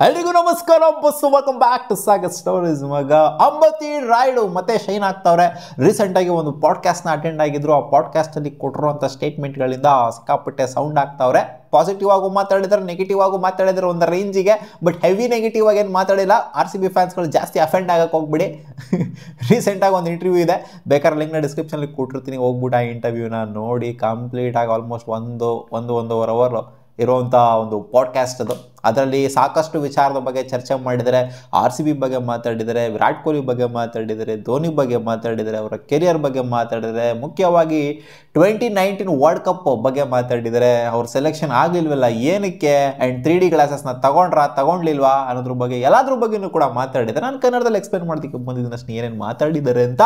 ಎಲ್ರಿಗೂ ನಮಸ್ಕಾರ ಬಸ್ welcome back to Sagar stories. ಮಗ ಅಂಬತಿ ರಾಯ್ಡು ಮತ್ತೆ ಶೈನ್ ಆಗ್ತಾವ್ರೆ. ರೀಸೆಂಟಾಗಿ ಒಂದು ಪಾಡ್ಕಾಸ್ಟ್ನ ಅಟೆಂಡ್ ಆಗಿದ್ರು. ಆ ಪಾಡ್ಕಾಸ್ಟಲ್ಲಿ ಕೊಟ್ಟಿರುವಂಥ ಸ್ಟೇಟ್ಮೆಂಟ್ಗಳಿಂದ ಸಿಕ್ಕಾಪಟ್ಟೆ ಸೌಂಡ್ ಆಗ್ತಾವ್ರೆ. ಪಾಸಿಟಿವ್ ಆಗು ಮಾತಾಡಿದ್ರೆ, ನೆಗೆಟಿವ್ ಆಗು ಮಾತಾಡಿದ್ರೆ ಒಂದು ರೇಂಜಿಗೆ, ಬಟ್ ಹೆವಿ ನೆಗೆಟಿವ್ ಆಗಿ ಏನು ಮಾತಾಡಿಲ್ಲ. RCB ಫ್ಯಾನ್ಸ್ಗಳು ಜಾಸ್ತಿ ಅಫೆಂಡ್ ಆಗಕ್ಕೆ ಹೋಗ್ಬಿಡಿ. ರೀಸೆಂಟಾಗಿ ಒಂದು ಇಂಟರ್ವ್ಯೂ ಇದೆ, ಬೇಕಾದ್ರೆ ಲಿಂಕ್ನ ಡಿಸ್ಕ್ರಿಪ್ಷನಲ್ಲಿ ಕೊಟ್ಟಿರ್ತೀನಿ, ಹೋಗ್ಬಿಟ್ಟು ಆ ಇಂಟರ್ವ್ಯೂನ ನೋಡಿ. ಕಂಪ್ಲೀಟಾಗಿ ಆಲ್ಮೋಸ್ಟ್ ಒಂದೂವರೆ ಅವರ್ ಇರುವಂಥ ಒಂದು ಪಾಡ್ಕಾಸ್ಟ್ ಅದು. ಅದರಲ್ಲಿ ಸಾಕಷ್ಟು ವಿಚಾರದ ಬಗ್ಗೆ ಚರ್ಚೆ ಮಾಡಿದರೆ, RCB ಬಗ್ಗೆ ಮಾತಾಡಿದರೆ, ವಿರಾಟ್ ಕೊಹ್ಲಿ ಬಗ್ಗೆ ಮಾತಾಡಿದರೆ, ಧೋನಿ ಬಗ್ಗೆ ಮಾತಾಡಿದರೆ, ಅವರ ಕೆರಿಯರ್ ಬಗ್ಗೆ ಮಾತಾಡಿದರೆ, ಮುಖ್ಯವಾಗಿ 2019 ವರ್ಲ್ಡ್ ಕಪ್ ಬಗ್ಗೆ ಮಾತಾಡಿದರೆ, ಅವ್ರ ಸೆಲೆಕ್ಷನ್ ಆಗಲಿಲ್ವಲ್ಲ ಏನಕ್ಕೆ, ಆ್ಯಂಡ್ 3D ಗ್ಲಾಸಸ್ನ ತಗೊಂಡ್ಲಿಲ್ವಾ ಅನ್ನೋದ್ರ ಬಗ್ಗೆ ಎಲ್ಲಾದ್ರ ಬಗ್ಗೆಯೂ ಕೂಡ ಮಾತಾಡಿದ್ದಾರೆ. ನಾನು ಕನ್ನಡದಲ್ಲಿ ಎಕ್ಸ್ಪ್ಲೇನ್ ಮಾಡೋದಕ್ಕೆ ಬಂದಿದ್ದೀನಿ ಅಷ್ಟೇ, ಏನೇನು ಮಾತಾಡಿದ್ದಾರೆ ಅಂತ.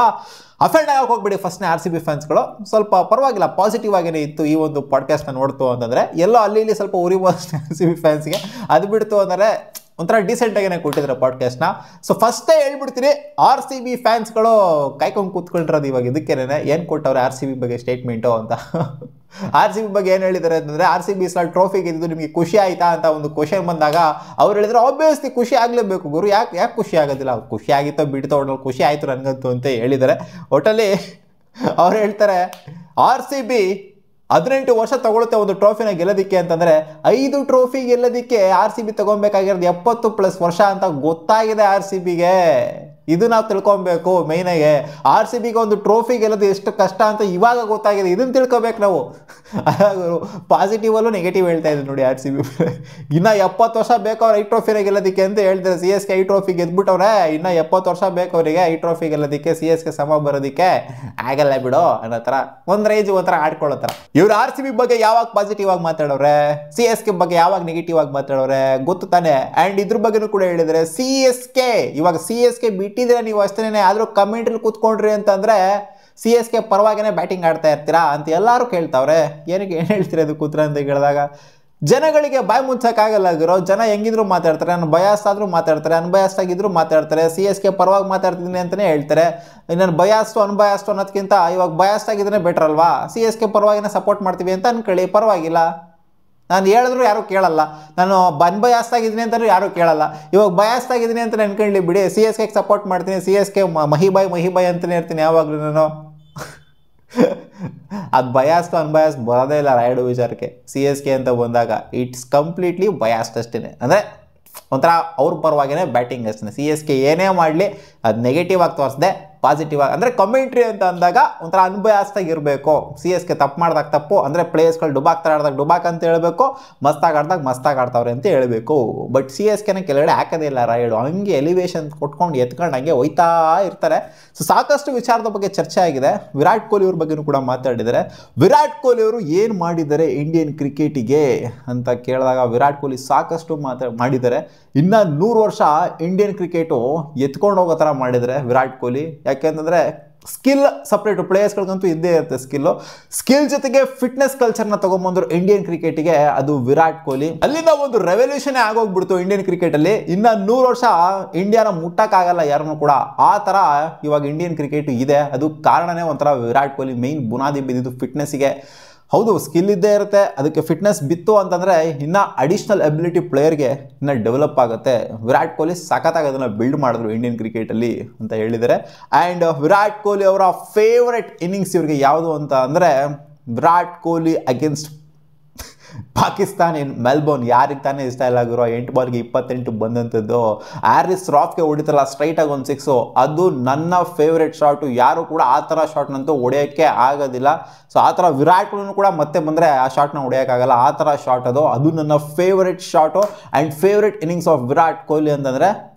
ಅಫೆಂಡ್ ಆಗಕ್ಕೆ ಹೋಗ್ಬಿಡಿ ಫಸ್ಟ್ನೇ RCB ಫ್ಯಾನ್ಸ್ಗಳು. ಸ್ವಲ್ಪ ಪರವಾಗಿಲ್ಲ, ಪಾಸಿಟಿವ್ ಆಗೇ ಇತ್ತು ಈ ಒಂದು ಪಾಡ್ಕಾಸ್ಟ್ನ ನೋಡ್ತು ಅಂತಂದರೆ. ಎಲ್ಲೋ ಅಲ್ಲಿ ಇಲ್ಲಿ ಸ್ವಲ್ಪ ಉರಿಬೋದು RCB ಫ್ಯಾನ್ಸ್ಗೆ, ಅದು ಬಿಡ್ತು ಅಂದರೆ ಒಂಥರ ಡೀಸೆಂಟಾಗೇ ಕೊಟ್ಟಿದ್ದಾರೆ ಪಾಡ್ಕಾಸ್ಟ್ನ. ಸೊ ಫಸ್ಟೇ ಹೇಳ್ಬಿಡ್ತೀನಿ, RCB ಫ್ಯಾನ್ಸ್ಗಳು ಕಾಯ್ಕೊಂಡು ಕೂತ್ಕೊಂಡಿರೋದು ಇವಾಗ ಇದಕ್ಕೇನೆ. ಏನು ಕೊಟ್ಟವ್ರೆ RCB ಬಗ್ಗೆ ಸ್ಟೇಟ್ಮೆಂಟು ಅಂತ. RCB ಬಗ್ಗೆ ಏನು ಹೇಳಿದ್ದಾರೆ ಅಂತಂದರೆ, RCB ಟ್ರೋಫಿ ಗೆದ್ದು ನಿಮಗೆ ಖುಷಿ ಆಯಿತಾ ಅಂತ ಒಂದು ಕ್ವಶನ್ ಬಂದಾಗ ಅವ್ರು ಹೇಳಿದ್ರು, ಆಬ್ವಿಯಸ್ಲಿ ಖುಷಿ ಆಗಲೇಬೇಕು ಗುರು, ಯಾಕೆ ಖುಷಿ ಆಗೋದಿಲ್ಲ, ಖುಷಿ ಆಗಿತ್ತೋ ಬಿಡ್ತೋ ಒಟ್ಟಲ್ಲಿ ಖುಷಿ ಆಯಿತು ನನಗಂತೂ ಅಂತ ಹೇಳಿದ್ದಾರೆ. ಒಟ್ಟಲ್ಲಿ ಅವ್ರು ಹೇಳ್ತಾರೆ, RCB 18 ವರ್ಷ ತಗೊಳುತ್ತೆ ಒಂದು ಟ್ರೋಫಿನ ಗೆಲ್ಲೋದಕ್ಕೆ ಅಂತಂದರೆ, 5 ಟ್ರೋಫಿ ಗೆಲ್ಲೋದಕ್ಕೆ RCB ತಗೊಬೇಕಾಗಿರೋದು 70+ ವರ್ಷ ಅಂತ ಗೊತ್ತಾಗಿದೆ RCBಗೆ. ಇದು ನಾವು ತಿಳ್ಕೊಬೇಕು ಮೈನಾಗೆ. RCBಗೆ ಒಂದು ಟ್ರೋಫಿ ಗೆಲ್ಲೋದು ಎಷ್ಟು ಕಷ್ಟ ಅಂತ ಇವಾಗ ಗೊತ್ತಾಗಿದೆ, ಇದನ್ನು ತಿಳ್ಕೊಬೇಕು ನಾವು. ಪಾಸಿಟಿವಲ್ಲೂ ನೆಗೆಟಿವ್ ಹೇಳ್ತಾ ಇದ್ದೀನಿ ನೋಡಿ RCB. ಇನ್ನು 70 ವರ್ಷ ಬೇಕು ಅವ್ರು 5 ಟ್ರೋಫಿನ ಗೆಲ್ಲೋದಕ್ಕೆ ಅಂತ ಹೇಳ್ತಾರೆ. CSK 5 ಟ್ರೋಫಿ ಗೆದ್ಬಿಟ್ಟವ್ರೆ, ಇನ್ನು 70 ವರ್ಷ ಬೇಕು ಅವರಿಗೆ 5 ಟ್ರೋಫಿ ಗೆಲ್ಲೋದಕ್ಕೆ, CSK ಸಮ ಬರೋದಕ್ಕೆ. ಆಗಲ್ಲ ಬಿಡು ಅನ್ನೋ ಥರ ಒಂದು ರೇಂಜ್ ಒಂಥರ ಆಡ್ಕೊಳ್ಳೋ ಥರ. ಇವ್ರು RCB ಬಗ್ಗೆ ಯಾವಾಗ ಪಾಸಿಟಿವ್ ಆಗಿ ಮಾತಾಡೋರೆ, CSK ಬಗ್ಗೆ ಯಾವಾಗ ನೆಗೆಟಿವ್ ಆಗಿ ಮಾತಾಡೋರೆ ಗೊತ್ತು ತಾನೆ. ಆ್ಯಂಡ್ ಇದ್ರ ಬಗ್ಗೆನೂ ಕೂಡ ಹೇಳಿದರೆ, CSK ಇವಾಗ CSK ಬಿಟ್ಟಿದ್ರೆ ನೀವು ಅಷ್ಟೇನೆ, ಆದರೂ ಕಮೆಂಟ್ರಿ ಕೂತ್ಕೊಂಡ್ರಿ ಅಂತಂದರೆ CSK ಪರವಾಗಿನೇ ಬ್ಯಾಟಿಂಗ್ ಆಡ್ತಾ ಇರ್ತೀರಾ ಅಂತ ಎಲ್ಲರೂ ಕೇಳ್ತಾವ್ರೆ. ಏನಕ್ಕೆ ಏನು ಹೇಳ್ತೀರಿ ಅದು ಕೂತ್ರ ಅಂತ ಕೇಳಿದಾಗ, ಜನಗಳಿಗೆ ಬಾಯಿ ಮುಚ್ಚಕ್ಕಾಗಲ್ಲ ಗುರು. ಜನ ಹೆಂಗಿದ್ರು ಮಾತಾಡ್ತಾರೆ, ನಾನು ಬಯಾಸ್ ಆದರೂ ಮಾತಾಡ್ತಾರೆ, ಅನ್ಬಯಾಸ್ಟ್ ಆಗಿದ್ರು ಮಾತಾಡ್ತಾರೆ. CSK ಪರವಾಗಿ ಮಾತಾಡ್ತಿದ್ದೀನಿ ಅಂತಲೇ ಹೇಳ್ತಾರೆ. ನಾನು ಬಯಾಸ್ಟು ಅನ್ಬಯಾಸ್ಟು ಅನ್ನೋದಕ್ಕಿಂತ ಇವಾಗ ಬಯಾಸ್ಟ್ ಆಗಿದ್ರೆ ಬೆಟರ್ ಅಲ್ವಾ. CSK ಪರವಾಗಿನೇ ಸಪೋರ್ಟ್ ಮಾಡ್ತೀವಿ ಅಂತ ಅನ್ಕೊಳ್ಳಿ, ಪರವಾಗಿಲ್ಲ. ನಾನು ಹೇಳಿದ್ರು ಯಾರೂ ಕೇಳಲ್ಲ, ನಾನು ಅನ್ಬಯಾಸ್ಟ್ ಆಗಿದ್ದೀನಿ ಅಂತಲೂ ಯಾರೂ ಕೇಳಲ್ಲ. ಇವಾಗ ಬಯಾಸ್ಟ್ ಆಗಿದ್ದೀನಿ ಅಂತ ಅನ್ಕೊಳ್ಳಿ ಬಿಡಿ, CSKಗೆ ಸಪೋರ್ಟ್ ಮಾಡ್ತೀನಿ, CSK ಮಹಿಬಾಯ್ ಅಂತಲೇ ಇರ್ತೀನಿ ಯಾವಾಗಲೂ ನಾನು. ಅದು ಬಯಾಸ್ಟು ಅನ್ಬಯಾಸ್ಟ್ ಬರೋದೇ ಇಲ್ಲ ರಾಯ್ಡು ವಿಚಾರಕ್ಕೆ. CSK ಅಂತ ಬಂದಾಗ ಇಟ್ಸ್ ಕಂಪ್ಲೀಟ್ಲಿ ಬಯಾಸ್ಟ್ ಅಷ್ಟೇ. ಅಂದರೆ ಒಂಥರ ಅವ್ರ ಪರವಾಗಿನೇ ಬ್ಯಾಟಿಂಗ್ ಅಷ್ಟೇ. CSK ಏನೇ ಮಾಡಲಿ ಅದು ನೆಗೆಟಿವ್ ಆಗಿ ತೋರಿಸ್ದೆ, ಪಾಸಿಟಿವ್ ಆಗಿ ಅಂದರೆ ಕಮೆಂಟ್ರಿ ಅಂತ ಅಂದಾಗ ಒಂಥರ ಅನ್ಬಯಾಸ್ಟಾಗಿ ಇರಬೇಕು. CSK ತಪ್ಪು ಮಾಡಿದಾಗ ತಪ್ಪು ಅಂದರೆ ಪ್ಲೇಯರ್ಸ್ಗಳು ಡುಬಾಕ್ತಾರೆ ಆಡಿದಾಗ ಡುಬಾಕ್ ಅಂತ ಹೇಳಬೇಕು, ಮಸ್ತಾಗಿ ಆಡಿದಾಗ ಮಸ್ತಾಗಿ ಆಡ್ತಾವ್ರೆ ಅಂತ ಹೇಳಬೇಕು. ಬಟ್ CSKನ ಕೆಲವೆಡೆ ಹಾಕೋದೇ ಇಲ್ಲ ರಾಯ್ಡು, ಹಂಗೆ ಎಲಿವೇಶನ್ ಕೊಟ್ಕೊಂಡು ಎತ್ಕೊಂಡು ಹಂಗೆ ಹೋಯ್ತಾ ಇರ್ತಾರೆ. ಸೊ ಸಾಕಷ್ಟು ವಿಚಾರದ ಬಗ್ಗೆ ಚರ್ಚೆ ಆಗಿದೆ. ವಿರಾಟ್ ಕೊಹ್ಲಿ ಅವ್ರ ಬಗ್ಗೆನೂ ಕೂಡ ಮಾತಾಡಿದ್ದಾರೆ. ವಿರಾಟ್ ಕೊಹ್ಲಿ ಅವರು ಏನು ಮಾಡಿದ್ದಾರೆ ಇಂಡಿಯನ್ ಕ್ರಿಕೆಟಿಗೆ ಅಂತ ಕೇಳಿದಾಗ, ವಿರಾಟ್ ಕೊಹ್ಲಿ ಸಾಕಷ್ಟು ಮಾಡಿದ್ದಾರೆ. ಇನ್ನು 100 ವರ್ಷ ಇಂಡಿಯನ್ ಕ್ರಿಕೆಟು ಎತ್ಕೊಂಡು ಹೋಗೋ ಥರ ಮಾಡಿದರೆ ವಿರಾಟ್ ಕೊಹ್ಲಿ. ಯಾಕೆಂತಂದರೆ ಸ್ಕಿಲ್ ಸಪ್ರೇಟು, ಪ್ಲೇಯರ್ಸ್ಗಳಿಗಂತೂ ಇದ್ದೇ ಇರುತ್ತೆ ಸ್ಕಿಲ್ ಜೊತೆಗೆ ಫಿಟ್ನೆಸ್ ಕಲ್ಚರ್ನ ತೊಗೊಂಬಂದ್ರು ಇಂಡಿಯನ್ ಕ್ರಿಕೆಟಿಗೆ, ಅದು ವಿರಾಟ್ ಕೊಹ್ಲಿ. ಅಲ್ಲಿಂದ ಒಂದು ರೆವಲ್ಯೂಷನ್ ಆಗೋಗ್ಬಿಡ್ತು ಇಂಡಿಯನ್ ಕ್ರಿಕೆಟಲ್ಲಿ. ಇನ್ನು 100 ವರ್ಷ ಇಂಡಿಯಾನ ಮುಟ್ಟಕ್ಕಾಗಲ್ಲ ಯಾರನ್ನೂ ಕೂಡ, ಆ ಥರ ಇವಾಗ ಇಂಡಿಯನ್ ಕ್ರಿಕೆಟ್ ಇದೆ. ಅದು ಕಾರಣನೇ ಒಂಥರ ವಿರಾಟ್ ಕೊಹ್ಲಿ ಮೇಯ್ನ್ ಬುನಾದಿ ಬಿದ್ದಿದ್ದು ಫಿಟ್ನೆಸ್ಸಿಗೆ. ಹೌದು, ಸ್ಕಿಲ್ ಇದ್ದೇ ಇರುತ್ತೆ, ಅದಕ್ಕೆ ಫಿಟ್ನೆಸ್ ಬಿತ್ತು ಅಂತಂದರೆ ಇನ್ನೂ ಅಡಿಷ್ನಲ್ ಎಬಿಲಿಟಿ ಪ್ಲೇಯರ್ಗೆ ಇನ್ನೂ ಡೆವಲಪ್ ಆಗುತ್ತೆ. ವಿರಾಟ್ ಕೊಹ್ಲಿ ಸಖತ್ತಾಗಿ ಅದನ್ನು ಬಿಲ್ಡ್ ಮಾಡಿದ್ರು ಇಂಡಿಯನ್ ಕ್ರಿಕೆಟಲ್ಲಿ ಅಂತ ಹೇಳಿದ್ದಾರೆ. ಆ್ಯಂಡ್ ವಿರಾಟ್ ಕೊಹ್ಲಿ ಅವರ ಫೇವ್ರೆಟ್ ಇನ್ನಿಂಗ್ಸ್ ಇವ್ರಿಗೆ ಯಾವುದು ಅಂತ ಅಂದರೆ, ವಿರಾಟ್ ಕೊಹ್ಲಿ ಅಗೇನ್ಸ್ಟ್ ಪಾಕಿಸ್ತಾನ್ ಇನ್ ಮೆಲ್ಬೋರ್ನ್. ಯಾರಿಗೆ ತಾನೇ ಇಷ್ಟ ಇಲ್ಲ ಗುರು, 8 ಬಾಲ್ಗೆ 28 ಬಂದಂಥದ್ದು. ಹ್ಯಾರಿಸ್ ರಾಫ್ಗೆ ಹೊಡಿತಾರಲ್ಲ ಸ್ಟ್ರೈಟಾಗಿ ಒಂದು 6, ಅದು ನನ್ನ ಫೇವ್ರೆಟ್ ಶಾಟು. ಯಾರು ಕೂಡ ಆ ಥರ ಶಾಟ್ನಂತೂ ಹೊಡೆಯೋಕ್ಕೆ ಆಗೋದಿಲ್ಲ. ಸೊ ಆ ಥರ ವಿರಾಟ್ ಕೊಹ್ಲಿನೂ ಕೂಡ ಮತ್ತೆ ಬಂದರೆ ಆ ಶಾಟ್ನ ಹೊಡೆಯೋಕ್ಕಾಗಲ್ಲ, ಆ ಥರ ಶಾಟ್ ಅದು ನನ್ನ favourite shot. And favourite innings of Virat Kohli ಅಂತಂದರೆ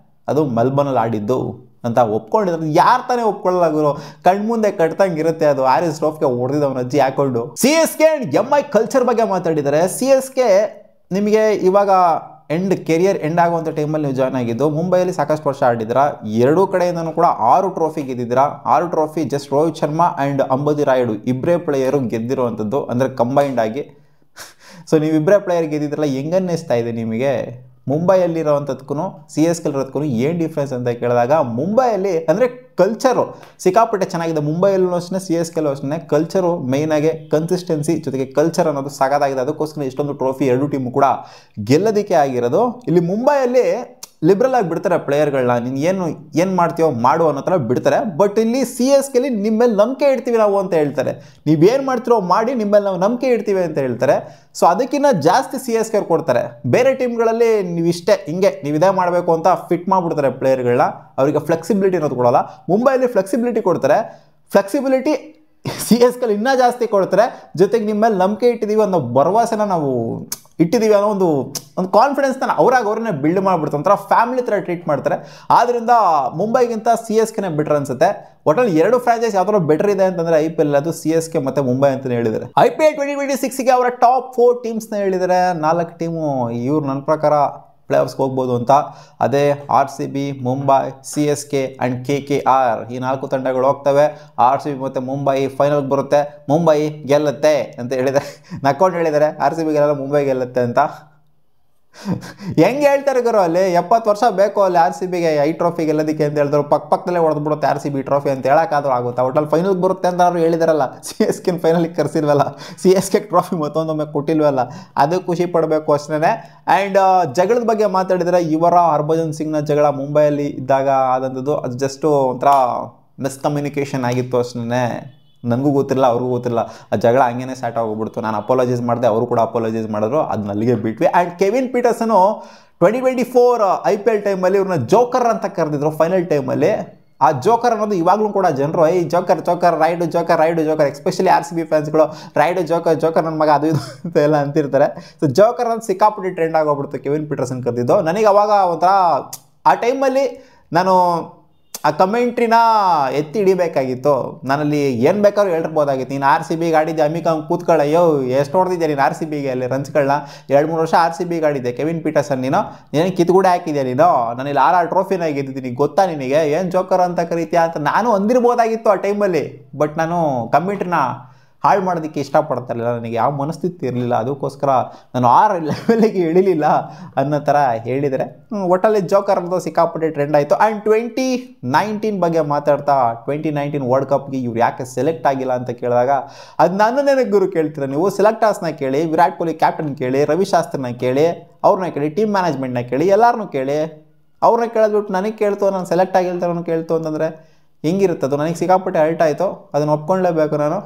ಅದು ಮೆಲ್ಬೋರ್ನಲ್ಲಿ ಆಡಿದ್ದು ಅಂತ ಒಪ್ಕೊಂಡಿದ್ರು. ಯಾರು ತಾನೇ ಒಪ್ಕೊಳ್ಳಲ್ಲ ಗುರು, ಕಣ್ಮುಂದೆ ಕಟ್ತಂಗೆ ಇರುತ್ತೆ ಅದು. ಹ್ಯಾರಿಸ್ ರಾಫ್ಗೆ ಹೊಡೆದಿದ್ದವನ ಅಜ್ಜಿ ಹಾಕೊಂಡು. CSK ಆ್ಯಂಡ್ MI ಕಲ್ಚರ್ ಬಗ್ಗೆ ಮಾತಾಡಿದ್ದಾರೆ. CSK ನಿಮಗೆ ಇವಾಗ ಕೆರಿಯರ್ ಎಂಡ್ ಆಗುವಂಥ ಟೈಮಲ್ಲಿ ನೀವು ಜಾಯ್ನ್ ಆಗಿದ್ದು. ಮುಂಬೈಯಲ್ಲಿ ಸಾಕಷ್ಟು ವರ್ಷ ಆಡಿದ್ರ, ಎರಡೂ ಕಡೆಯಿಂದನೂ ಕೂಡ 6 ಟ್ರೋಫಿ ಗೆದ್ದಿದ್ದೀರಾ. 6 trophy just Rohit Sharma and Ambati Rayudu ಇಬ್ಬರೇ ಪ್ಲೇಯರು ಗೆದ್ದಿರುವಂಥದ್ದು, ಅಂದರೆ ಕಂಬೈಂಡ್ ಆಗಿ. ಸೊ ನೀವಿಬ್ಬರೇ ಪ್ಲೇಯರ್ ಗೆದ್ದಿದ್ರಲ್ಲ, ಹೆಂಗನ್ನಿಸ್ತಾ ಇದೆ ನಿಮಗೆ? ಮುಂಬೈಯಲ್ಲಿರೋವಂಥದ್ಕೂ ಸಿ ಎಸ್ ಕೆ ಇರೋದಕ್ಕೂ ಏನು ಡಿಫ್ರೆನ್ಸ್ ಅಂತ ಕೇಳಿದಾಗ ಮುಂಬೈಯಲ್ಲಿ ಅಂದರೆ ಕಲ್ಚರು ಸಿಕ್ಕಾಪಟ್ಟೆ ಚೆನ್ನಾಗಿದೆ. ಮುಂಬೈಯಲ್ಲೂ ಅಷ್ಟೇ ಸಿ ಎಸ್ ಕೆಲ್ಲೂ ಅಷ್ಟೇ ಕಲ್ಚರು ಮೇಯ್ನಾಗೆ ಕನ್ಸಿಸ್ಟೆನ್ಸಿ ಜೊತೆಗೆ ಕಲ್ಚರ್ ಅನ್ನೋದು ಸಾಕಾಗಿದೆ. ಅದಕ್ಕೋಸ್ಕರ ಇಷ್ಟೊಂದು ಟ್ರೋಫಿ ಎರಡು ಟೀಮು ಕೂಡ ಗೆಲ್ಲೋದಕ್ಕೆ ಆಗಿರೋದು. ಇಲ್ಲಿ ಮುಂಬೈಯಲ್ಲಿ ಲಿಬ್ರಲ್ ಆಗಿ ಬಿಡ್ತಾರೆ ಪ್ಲೇಯರ್ಗಳನ್ನ, ನೀನು ಏನು ಮಾಡ್ತೀವೋ ಮಾಡು ಅನ್ನೋ ಥರ ಬಿಡ್ತಾರೆ. ಬಟ್ ಇಲ್ಲಿ ಸಿ ಎಸ್ ಕೆಲಿ ನಿಮ್ಮ ಮೇಲೆ ನಂಬಿಕೆ ಇಡ್ತೀವಿ ನಾವು ಅಂತ ಹೇಳ್ತಾರೆ. ನೀವೇನು ಮಾಡ್ತಿರೋ ಮಾಡಿ ನಿಮ್ಮ ಮೇಲೆ ನಾವು ನಂಬಿಕೆ ಇಡ್ತೀವಿ ಅಂತ ಹೇಳ್ತಾರೆ. ಸೊ ಅದಕ್ಕಿಂತ ಜಾಸ್ತಿ ಸಿ ಎಸ್ ಕೆ ಕೊಡ್ತಾರೆ. ಬೇರೆ ಟೀಮ್ಗಳಲ್ಲಿ ನೀವು ಇಷ್ಟೇ ಹಿಂಗೆ ನೀವು ಇದೇ ಮಾಡಬೇಕು ಅಂತ ಫಿಟ್ ಮಾಡಿಬಿಡ್ತಾರೆ ಪ್ಲೇಯರ್ಗಳನ್ನ, ಅವರಿಗೆ ಫ್ಲೆಕ್ಸಿಬಿಲಿಟಿ ಅನ್ನೋದು ಕೊಡೋಲ್ಲ. ಮುಂಬೈಯಲ್ಲಿ ಫ್ಲೆಕ್ಸಿಬಿಲಿಟಿ ಕೊಡ್ತಾರೆ. ಫ್ಲೆಕ್ಸಿಬಿಲಿಟಿ ಸಿ ಎಸ್ ಕೆಲ್ ಇನ್ನೂ ಜಾಸ್ತಿ ಕೊಡ್ತಾರೆ. ಜೊತೆಗೆ ನಿಮ್ಮ ಮೇಲೆ ನಂಬಿಕೆ ಇಟ್ಟಿದ್ದೀವಿ ಅನ್ನೋ ಭರವಸೆನ ನಾವು ಇಟ್ಟಿದ್ದೀವಿ ಅನ್ನೋ ಒಂದು ಕಾನ್ಫಿಡೆನ್ಸ್ನ ಅವ್ರನ್ನೇ ಬಿಲ್ಡ್ ಮಾಡಿಬಿಡ್ತಾರೆ. ಒಂಥರ ಫ್ಯಾಮಿಲಿ ಥರ ಟ್ರೀಟ್ ಮಾಡ್ತಾರೆ. ಆದ್ದರಿಂದ ಮುಂಬೈಗಿಂತ ಸಿ ಎಸ್ ಕೆನೇ ಬೆಟರ್ ಅನ್ಸುತ್ತೆ. ಒಟ್ಟಲ್ಲಿ ಎರಡು ಫ್ರಾಂಚೈಸ್ ಯಾವ್ದಾದ್ರು ಬೆಟರ್ ಇದೆ ಅಂತಂದರೆ IPL ಅದು ಸಿ ಎಸ್ ಕೆ ಮತ್ತು ಮುಂಬೈ ಅಂತಲೇ ಹೇಳಿದ್ದಾರೆ. IPL 2026ಗೆ ಅವರ ಟಾಪ್ 4 ಟೀಮ್ಸ್ನ ಹೇಳಿದ್ದಾರೆ. 4 ಟೀಮು ಇವ್ರು ನನ್ನ ಪ್ರಕಾರ ಪ್ಲೇ ಆಫ್ಸ್ಗೆ ಹೋಗ್ಬೋದು ಅಂತ. ಅದೇ RCB, Mumbai, CSK and KKR ಈ 4 ತಂಡಗಳು ಹೋಗ್ತವೆ. RCB ಮತ್ತು ಮುಂಬೈ ಫೈನಲ್ಗೆ ಬರುತ್ತೆ. ಮುಂಬೈ ಗೆಲ್ಲುತ್ತೆ ಅಂತ ಹೇಳಿದ್ದಾರೆ. ನಕ್ಕೊಂಡು ಹೇಳಿದ್ದಾರೆ RCB ಗೆಲ್ಲಲ್ಲ ಮುಂಬೈ ಗೆಲ್ಲುತ್ತೆ ಅಂತ. ಹೆಂಗೆ ಹೇಳ್ತಾರೆ ಗುರು, ಅಲ್ಲಿ 70 ವರ್ಷ ಬೇಕು ಅಲ್ಲಿ RCBಗೆ ಈ ಟ್ರೋಫಿ ಗೆಲ್ಲೋದಕ್ಕೆ ಅಂತ ಹೇಳಿದ್ರು. ಪಕ್ಕದಲ್ಲೇ ಹೊಡೆದ್ಬಿಡುತ್ತೆ RCB ಟ್ರೋಫಿ ಅಂತ ಹೇಳೋಕ್ಕಾದ್ರೂ ಆಗುತ್ತಾ? ಒಟ್ಟಲ್ಲಿ ಫೈನಲ್ಗೆ ಬರುತ್ತೆ ಅಂತ ಅವರು ಹೇಳಿದಾರಲ್ಲ. CSK ಫೈನಲಿಗೆ ಕರೆಸಿಲ್ವಲ್ಲ, CSK ಟ್ರೋಫಿ ಮತ್ತೊಂದೊಮ್ಮೆ ಕೊಟ್ಟಿಲ್ವಲ್ಲ, ಅದು ಖುಷಿ ಪಡಬೇಕು ಅಷ್ಟೇ. ಆ್ಯಂಡ್ ಜಗಳದ ಬಗ್ಗೆ ಮಾತಾಡಿದರೆ ಇವರ ಹರ್ಭಜನ್ ಸಿಂಗ್ನ ಜಗಳ ಮುಂಬೈಯಲ್ಲಿ ಇದ್ದಾಗ ಆದಂಥದ್ದು. ಅದು ಜಸ್ಟು ಒಂಥರ ಮಿಸ್ಕಮ್ಯುನಿಕೇಷನ್ ಆಗಿತ್ತು ಅಷ್ಟೇ. ನನಗೂ ಗೊತ್ತಿಲ್ಲ, ಅವ್ರಿಗೂ ಗೊತ್ತಿಲ್ಲ. ಆ ಜಗಳ ಹಂಗೇ ಸ್ಟಾರ್ಟ್ ಆಗೋಗ್ಬಿಡ್ತು. ನಾನು ಅಪಾಲಜೈಸ್ ಮಾಡಿದೆ, ಅವರು ಕೂಡ ಅಪಾಲಜೈಸ್ ಮಾಡಿದ್ರು. ಅದನ್ನ ಅಲ್ಲಿಗೆ ಬಿಟ್ವಿ. ಆ್ಯಂಡ್ ಕೆವಿನ್ ಪೀಟರ್ಸನು 2024 IPL ಟೈಮಲ್ಲಿ ಇವ್ರನ್ನ ಜೋಕರ್ ಅಂತ ಕರೆದಿದ್ರು ಫೈನಲ್ ಟೈಮಲ್ಲಿ. ಆ ಜೋಕರ್ ಅನ್ನೋದು ಇವಾಗಲೂ ಕೂಡ ಜನರು ಈ ಜೋಕರ್ ರೈಡು ಎಸ್ಪೆಷಲಿ RCB ಫ್ಯಾನ್ಸ್ಗಳು ರೈಡು ಜೋಕರ್ ನನ್ನ ಮಗ ಅದು ಇದು ಅಂತ ಎಲ್ಲ ಅಂತಿರ್ತಾರೆ. ಸೊ ಜೋಕರ್ ಅಂತ ಸಿಕ್ಕಾಪಟ್ಟಿ ಟ್ರೆಂಡ್ ಆಗೋಗ್ಬಿಡ್ತು ಕೆವಿನ್ ಪೀಟರ್ಸನ್ ಕರೆದಿದ್ದು. ನನಗೆ ಅವಾಗ ಒಂಥರ ಆ ಟೈಮಲ್ಲಿ ನಾನು ಆ ಕಮೆಂಟ್ರಿನ ಎತ್ತಿ ಹಿಡಿಬೇಕಾಗಿತ್ತು. ನಾನಲ್ಲಿ ಏನು ಬೇಕಾದ್ರೂ ಹೇಳಿರ್ಬೋದಾಗಿತ್ತು. ನೀನು RCB ಆಡಿದ್ದೆ, ಅಮಿಕಾಂಗ್ ಕೂತ್ಕೊಳ್ಳ, ಅಯ್ಯೋ ಎಷ್ಟು ಹೊಡೆದಿದ್ದೆ ನೀನು RCBಗೆ ಅಲ್ಲಿ ರನ್ಸ್ಗಳನ್ನ. 2-3 ವರ್ಷ RCB ಆಡಿದ್ದೆ ಕೆವಿನ್ ಪೀಟರ್ಸನ್, ನೀನು ಕಿತ್ಗೂಡೆ ಹಾಕಿದ್ಯಾ ನೀನು, ನಾನು ಇಲ್ಲಿ 6 ಟ್ರೋಫಿನ ಗೆದ್ದಿದ್ದೀನಿ ಗೊತ್ತಾ ನಿನಗೆ, ಏನು ಜೋಕರ್ ಅಂತ ಕರೀತೀಯಾ ಅಂತ ನಾನು ಅಂದಿರ್ಬೋದಾಗಿತ್ತು ಆ ಟೈಮಲ್ಲಿ. ಬಟ್ ನಾನು ಕಮೆಂಟ್ರಿನ ಹಾಳು ಮಾಡೋದಕ್ಕೆ ಇಷ್ಟಪಡ್ತಾಯಿರಲಿಲ್ಲ. ನನಗೆ ಯಾವ ಮನಸ್ಥಿತಿ ಇರಲಿಲ್ಲ. ಅದಕ್ಕೋಸ್ಕರ ನಾನು ಆ ಲೆವೆಲಿಗೆ ಇಳಿಲಿಲ್ಲ ಅನ್ನೋ ಥರ ಹೇಳಿದರೆ. ಒಟ್ಟಲ್ಲಿ ಜೋಕರ್ ಅನ್ನೋದು ಸಿಕ್ಕಾಪಟ್ಟೆ ಟ್ರೆಂಡ್ ಆಯಿತು. ಆ್ಯಂಡ್ 2019 ಬಗ್ಗೆ ಮಾತಾಡ್ತಾ 2019 ವರ್ಲ್ಡ್ ಕಪ್ಗೆ ಇವ್ರು ಯಾಕೆ ಸೆಲೆಕ್ಟ್ ಆಗಿಲ್ಲ ಅಂತ ಕೇಳಿದಾಗ ಅದು ನನ್ನನ್ನೇ ಗುರು ಕೇಳ್ತೀರ ನೀವು. ಸೆಲೆಕ್ಟರ್ಸ್ನ ಕೇಳಿ, ವಿರಾಟ್ ಕೊಹ್ಲಿ ಕ್ಯಾಪ್ಟನ್ ಕೇಳಿ, ರವಿ ಶಾಸ್ತ್ರಿನ ಕೇಳಿ, ಅವ್ರನ್ನ ಕೇಳಿ, ಟೀಮ್ ಮ್ಯಾನೇಜ್ಮೆಂಟ್ನ ಕೇಳಿ, ಎಲ್ಲರನ್ನೂ ಕೇಳಿ. ಅವ್ರನ್ನ ಕೇಳಿದ್ಬಿಟ್ಟು ನನಗೆ ಕೇಳ್ತು, ನಾನು ಸೆಲೆಕ್ಟ್ ಆಗಿಲ್ತಾರನ್ನು ಕೇಳ್ತು ಅಂತಂದರೆ ಹೆಂಗಿರುತ್ತದು? ನನಗೆ ಸಿಕ್ಕಾಪಟ್ಟೆ ಹರ್ಟ್ ಆಯಿತು. ಅದನ್ನು ಒಪ್ಕೊಳ್ಳೇಬೇಕು ನಾನು.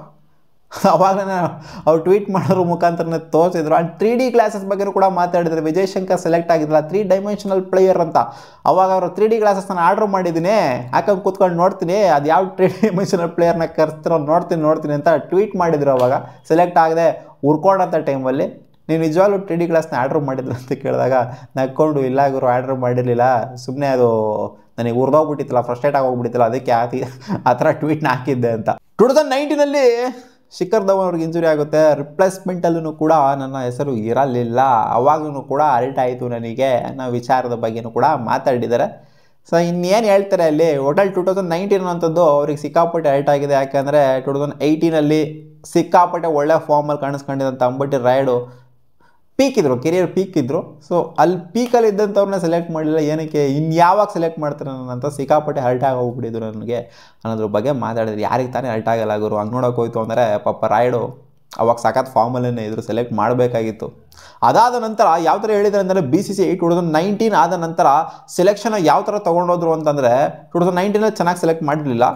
ಅವಾಗಲೇ ಅವ್ರು ಟ್ವೀಟ್ ಮಾಡೋದ್ರ ಮುಖಾಂತರನೇ ತೋರಿಸಿದ್ರು. ಆ್ಯಂಡ್ 3D ಗ್ಲಾಸಸ್ ಬಗ್ಗೆ ಕೂಡ ಮಾತಾಡಿದ್ರು. ವಿಜಯ್ ಶಂಕರ್ ಸೆಲೆಕ್ಟ್ ಆಗಿದ್ರಲ್ಲ 3 ಡೈಮೆನ್ಷನಲ್ ಪ್ಲೇಯರ್ ಅಂತ. ಅವಾಗ ಅವರು 3D ಗ್ಲಾಸಸ್ನ ಆರ್ಡ್ರ್ ಮಾಡಿದ್ದೀನಿ, ಹಾಕೊಂಡು ಕೂತ್ಕೊಂಡು ನೋಡ್ತೀನಿ ಅದು ಯಾವ 3 ಡೈಮೆನ್ಷನಲ್ ಪ್ಲೇಯರ್ನ ಕರೆಸ್ತಿರೋ ನೋಡ್ತೀನಿ ಅಂತ ಟ್ವೀಟ್ ಮಾಡಿದ್ರು. ಅವಾಗ ಸೆಲೆಕ್ಟ್ ಆಗದೆ ಉರ್ಕೊಂಡಂಥ ಟೈಮಲ್ಲಿ ನೀವು ನಿಜವಾಗ್ಲೂ 3D ಗ್ಲಾಸ್ನ ಆರ್ಡ್ರ್ ಮಾಡಿದ್ರು ಅಂತ ಕೇಳಿದಾಗ ನಕ್ಕೊಂಡು ಇಲ್ಲ ಗುರು ಆರ್ಡ್ರ್ ಮಾಡಿರಲಿಲ್ಲ, ಸುಮ್ಮನೆ ಅದು ನನಗೆ ಉರ್ದೋಗ್ಬಿಟ್ಟಿತ್ತಲ್ಲ, ಫ್ರಸ್ಟ್ರೇಟ್ ಆಗೋಗ್ಬಿಟ್ಟಿತ್ತಲ್ಲ, ಅದಕ್ಕೆ ಆ ಥರ ಟ್ವೀಟ್ನ ಹಾಕಿದ್ದೆ ಅಂತ. 2019 ಶಿಖರ್ ಧವನ್ ಅವ್ರಿಗೆ ಇಂಜುರಿ ಆಗುತ್ತೆ. ರಿಪ್ಲೇಸ್ಮೆಂಟಲ್ಲೂ ಕೂಡ ನನ್ನ ಹೆಸರು ಇರಲಿಲ್ಲ. ಅವಾಗೂ ಕೂಡ ಅರ್ಟ್ ಆಯಿತು ನನಗೆ ಅನ್ನೋ ವಿಚಾರದ ಬಗ್ಗೆಯೂ ಕೂಡ ಮಾತಾಡಿದ್ದಾರೆ. ಸೊ ಇನ್ನೇನು ಹೇಳ್ತಾರೆ ಅಲ್ಲಿ. ಒಟ್ಟಲ್ಲಿ 2019 ಅನ್ನೋಂಥದ್ದು ಅವ್ರಿಗೆ ಸಿಕ್ಕಾಪಟ್ಟೆ ಅರ್ಟ್ ಆಗಿದೆ. ಯಾಕೆಂದರೆ 2018 ಸಿಕ್ಕಾಪಟ್ಟೆ ಒಳ್ಳೆ ಫಾರ್ಮಲ್ಲಿ ಕಾಣಿಸ್ಕೊಂಡಿದ್ದಂಥ ಅಂಬಟಿ ರಾಯುಡು ಕೆರಿಯರ್ ಪೀಕ್ ಇದ್ದರು. ಸೊ ಅಲ್ಲಿ ಪೀಕಲ್ಲಿ ಇದ್ದಂಥವ್ರನ್ನ ಸೆಲೆಕ್ಟ್ ಮಾಡಲಿಲ್ಲ. ಏನಕ್ಕೆ ಇನ್ಯಾವಾಗ ಸೆಲೆಕ್ಟ್ ಮಾಡ್ತಾರೆ ನನ್ನಂತ ಸಿಕ್ಕಾಪಟ್ಟೆ ಹರ್ಟ್ ಆಗೋಗ್ಬಿಟ್ಟಿದ್ರು ನನಗೆ ಅನ್ನೋದ್ರ ಬಗ್ಗೆ ಮಾತಾಡಿದ್ರು. ಯಾರಿಗೆ ತಾನೇ ಹರ್ಟ್ ಆಗಲ್ಲ ಗುರು? ಹಂಗೆ ನೋಡೋಕೆ ಹೋಯ್ತು ಅಂದರೆ ಪಾಪ ರಾಯುಡು ಅವಾಗ ಸಖತ್ ಫಾರ್ಮಲ್ಲೇ ಇದ್ರು, ಸೆಲೆಕ್ಟ್ ಮಾಡಬೇಕಾಗಿತ್ತು. ಅದಾದ ನಂತರ ಯಾವ ಥರ ಹೇಳಿದ್ರೆ ಅಂದರೆ BCCI 2019 ಆದ ನಂತರ ಸೆಲೆಕ್ಷನ್ ಯಾವ ಥರ ತೊಗೊಂಡೋದ್ರು ಅಂತಂದರೆ 2019 ಚೆನ್ನಾಗಿ ಸೆಲೆಕ್ಟ್ ಮಾಡಿರಲಿಲ್ಲ.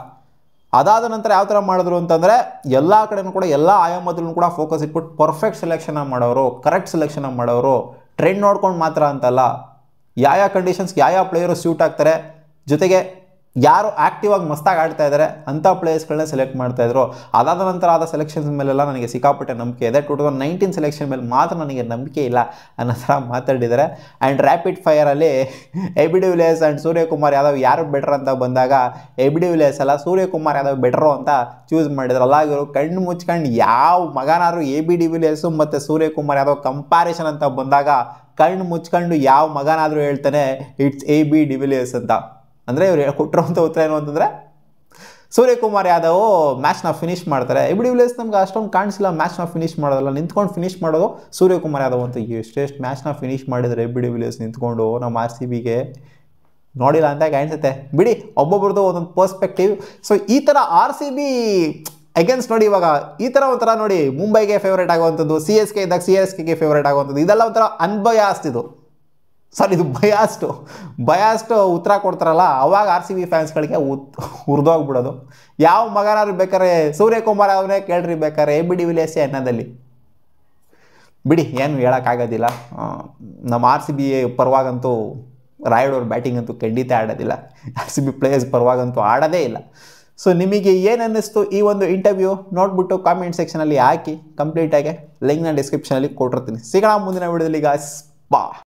ಅದಾದ ನಂತರ ಯಾವ ಥರ ಮಾಡಿದ್ರು ಅಂತಂದರೆ ಎಲ್ಲ ಕಡೆಯೂ ಕೂಡ ಎಲ್ಲ ಆಯಾಮದಲ್ಲೂ ಕೂಡ ಫೋಕಸ್ ಇಟ್ಬಿಟ್ಟು ಪರ್ಫೆಕ್ಟ್ ಸೆಲೆಕ್ಷನ್ ಮಾಡೋರು, ಕರೆಕ್ಟ್ ಸೆಲೆಕ್ಷನ್ ಮಾಡೋರು. ಟ್ರೆಂಡ್ ನೋಡ್ಕೊಂಡು ಮಾತ್ರ ಅಂತಲ್ಲ, ಯಾವ ಕಂಡೀಷನ್ಸ್ಗೆ ಯಾವ ಪ್ಲೇಯರು ಸ್ಯೂಟ್ ಆಗ್ತಾರೆ, ಜೊತೆಗೆ ಯಾರು ಆ್ಯಕ್ಟಿವ್ ಆಗಿ ಮಸ್ತಾಗಿ ಆಡ್ತಾ ಇದ್ದಾರೆ ಅಂಥ ಪ್ಲೇಯರ್ಸ್ಗಳನ್ನ ಸೆಲೆಕ್ಟ್ ಮಾಡ್ತಾಯಿದ್ರು. ಅದಾದ ನಂತರ ಆದ ಸೆಲೆಕ್ಷನ್ಸ್ ಮೇಲೆಲ್ಲ ನನಗೆ ಸಿಕ್ಕಾಪಟ್ಟೆ ನಂಬಿಕೆ ಇದೆ. 2019 ಸೆಲೆಕ್ಷನ್ ಮೇಲೆ ಮಾತ್ರ ನನಗೆ ನಂಬಿಕೆ ಇಲ್ಲ ಅನ್ನೋ ಥರ ಮಾತಾಡಿದ್ದಾರೆ. ಆ್ಯಂಡ್ ರ್ಯಾಪಿಡ್ ಫೈರಲ್ಲಿ AB de Villiers and Suryakumar Yadav ಯಾರು ಬೆಟರ್ ಅಂತ ಬಂದಾಗ AB de Villiers ಅಲ್ಲ ಸೂರ್ಯಕುಮಾರ್ ಯಾದವ್ ಬೆಟರು ಅಂತ ಚೂಸ್ ಮಾಡಿದ್ರು. ಅಲ್ಲಾಗಿರು ಕಣ್ಣು ಮುಚ್ಕೊಂಡು ಯಾವ ಮಗನಾದ್ರು AB de Villiers ಮತ್ತು ಸೂರ್ಯಕುಮಾರ್ ಯಾದವ್ ಕಂಪ್ಯಾರಿಸನ್ ಅಂತ ಬಂದಾಗ ಕಣ್ಣು ಮುಚ್ಕೊಂಡು ಯಾವ ಮಗನಾದರೂ ಹೇಳ್ತಾನೆ ಇಟ್ಸ್ AB de Villiers ಅಂತ. ಅಂದರೆ ಇವ್ರು ಕೊಟ್ಟಿರೋಂಥ ಉತ್ತರ ಏನು ಅಂತಂದರೆ ಸೂರ್ಯಕುಮಾರ್ ಯಾದವ್ ಮ್ಯಾಚ್ನ ಫಿನಿಷ್ ಮಾಡ್ತಾರೆ. ಎ ಬಿ ಡಿವಿಲಿಯರ್ಸ್ ನಮ್ಗೆ ಅಷ್ಟೊಂದು ಕಾಣಿಸಿಲ್ಲ ಮ್ಯಾಚ್ನ ಫಿನಿಷ್ ಮಾಡೋದಲ್ಲ, ನಿಂತ್ಕೊಂಡು ಫಿನಿಷ್ ಮಾಡೋದು ಸೂರ್ಯಕುಮಾರ್ ಯಾದವ್ ಅಂತ. ಎಷ್ಟೆಷ್ಟು ಮ್ಯಾಚ್ನ ಫಿನಿಷ್ ಮಾಡಿದರೆ ಎ ಬಿ ಡಿವಿಲಿಯರ್ಸ್ ನಿಂತ್ಕೊಂಡು ನಮ್ಮ RCBಗೆ ನೋಡಿಲ್ಲ ಅಂತ ಕಾಣಿಸುತ್ತೆ. ಬಿಡಿ, ಒಬ್ಬೊಬ್ರದ್ದು ಒಂದೊಂದು ಪರ್ಸ್ಪೆಕ್ಟಿವ್. ಸೊ ಈ ಥರ RCB ಅಗೇನ್ಸ್ಟ್ ನೋಡಿ, ಇವಾಗ ಈ ಥರ ಒಂಥರ ನೋಡಿ, ಮುಂಬೈಗೆ ಫೇವ್ರೇಟ್ ಆಗುವಂಥದ್ದು, CSK ಇದ್ದಾಗ CSKಗೆ ಫೇವ್ರೇಟ್ ಆಗುವಂಥದ್ದು, ಇದೆಲ್ಲ ಒಂಥರ ಅನ್ಬಯಾಸ್ಡ್ ಇದು. ಸರ್ ಇದು ಬಯಾಸ್ಟ್ ಉತ್ತರ ಕೊಡ್ತಾರಲ್ಲ, ಅವಾಗ RCB ಫ್ಯಾನ್ಸ್ಗಳಿಗೆ ಹುರಿದೋಗ್ಬಿಡೋದು. ಯಾವ ಮಗನಾದ್ರು ಬೇಕಾದ್ರೆ ಸೂರ್ಯಕುಮಾರ್ ಅವನೇ ಕೇಳ್ರಿ, ಬೇಕಾದ್ರೆ ಎ ಬಿ ಡಿವಿಲಿಯರ್ಸೇ ಅನ್ನೋದಲ್ಲಿ. ಬಿಡಿ, ಏನು ಹೇಳೋಕ್ಕಾಗೋದಿಲ್ಲ. ನಮ್ಮ RCB ಪರವಾಗಂತೂ ರಾಯುಡ್ ಅವ್ರ ಬ್ಯಾಟಿಂಗ್ ಅಂತೂ ಖಂಡಿತ ಆಡೋದಿಲ್ಲ. RCB ಪ್ಲೇಯರ್ಸ್ ಪರವಾಗಂತೂ ಆಡೋದೇ ಇಲ್ಲ. ಸೊ ನಿಮಗೆ ಏನು ಅನ್ನಿಸ್ತು ಈ ಒಂದು ಇಂಟರ್ವ್ಯೂ ನೋಡ್ಬಿಟ್ಟು ಕಾಮೆಂಟ್ ಸೆಕ್ಷನಲ್ಲಿ ಹಾಕಿ ಕಂಪ್ಲೀಟಾಗಿ. ಲಿಂಕ್ನ ಡಿಸ್ಕ್ರಿಪ್ಷನಲ್ಲಿ ಕೊಟ್ಟಿರ್ತೀನಿ. ಸಿಗೋಣ ಮುಂದಿನ ವಿಡಿಯೋದಲ್ಲಿ ಗಾಯ್ಸ್. ಬಾ.